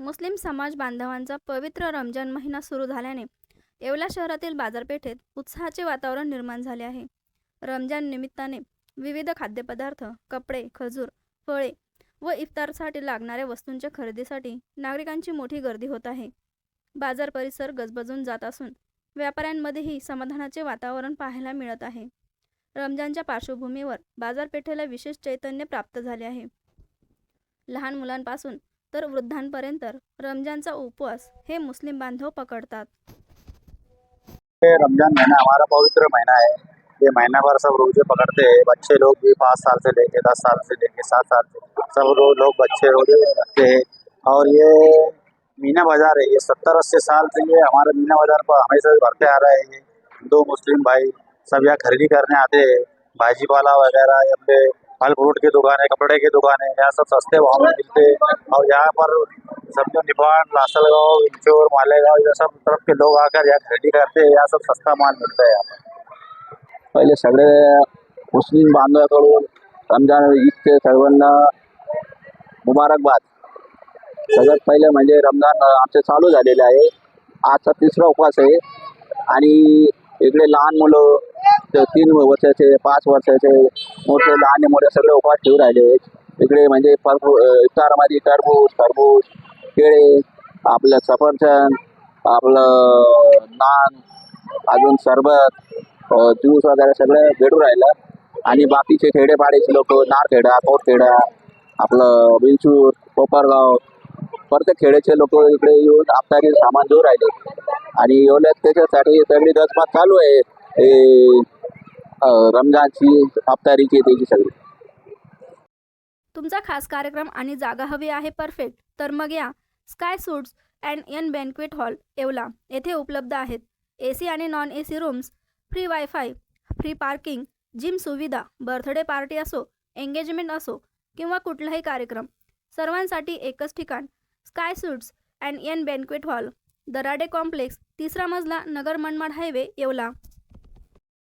मुस्लिम समाज बांधवांचा पवित्र रमजान महिना सुरू झाल्याने येवला शहरातील बाजारपेठेत उत्साहाचे वातावरण निर्माण झाले आहे. रमजान निमित्ताने विविध खाद्यपदार्थ, कपडे, खजूर, फळे व इफ्तारसाठी लागणाऱ्या वस्तूंच्या खरेदीसाठी नागरिकांची मोठी गर्दी होत आहे. बाजार परिसर गजबजून जात असून व्यापाऱ्यांमध्येही समाधानाचे वातावरण पाहायला मिळत आहे. रमजानच्या पार्श्वभूमीवर बाजारपेठेला विशेष चैतन्य प्राप्त झाले आहे. लहान मुलांपासून तर वृद्धांपर्यंत रमजानचा उपवास हे मुस्लिम बांधव पकडतात. रमजान महीना हमारा पवित्र महीना है। ये महीना भर सब रोजे पकड़ते हैं। बच्चे लोग भी 5 साल से लेके 10 साल से लेके 7 साल सब लोग बच्चे रोजे रखते हैं। और ये मीना बाजार है, ये 70-80 साल से ये हमारे मीना बाजार पर हमेशा भरते आ रहे हैं। ये 2 मुस्लिम भाई सब यहाँ खरीदी करने आते हैं। भाजीपाला वगैरह, अपने फल फ्रूट की दुकानें, कपड़े की दुकानें, यहाँ सब सस्ते भाव में मिलते हैं। और यहाँ पर समझो निपान, लासलगांव, इंचोर, मालेगांव, ये सब तरफ के लोग आकर यहाँ खरीदी करते हैं। यहाँ सब सस्ता माल मिलता है। यहाँ पहिले सगळे मुस्लिम बांधवांकडून रमजान ईदचे सर्वांना मुबारकबाद. सगळ्यात पहिले म्हणजे रमजान आमचे चालू झालेले आहे. आजचा 3रा उपवास आहे आणि इकडे लहान मुलं 3 वर्षाचे, 5 वर्षाचे, मोठे लहान मोठे सगळे उपवास ठेवून राहिले आहेत. इकडे म्हणजे इफ्तारमध्ये टरबूज, केळे, आपलं सफरचंद, आपलं नान, अजून सरबत, ज्यूस वगैरे सगळं भेटून राहिलं. आणि बाकीचे खेडेपाड्याचे लोक नारखेडा, कोटखेडा, आपलं बिलचूर, कोपरगाव, प्रत्येक खेड्याचे लोक इकडे येऊन अफ्तारी सामान देऊ राहिले. आणि एवढ्यात त्याच्यासाठी सगळी गजबज चालू आहे रमजानची, अफ्तारीची, त्याची सगळी. तुमचा खास कार्यक्रम आणि जागा हवी आहे परफेक्ट, तर मग या sky suites and N banquet hall Yeola येथे उपलब्ध आहेत. AC आणि non AC rooms, free wifi, free parking, gym सुविधा, बर्थडे पार्टी असो, एंगेजमेंट असो किंवा कुठलाही कार्यक्रम, सर्वांसाठी एकच ठिकाण, sky suites and N banquet hall, Darade complex, 3रा मजला, नगर मनमाड हायवे, येवला.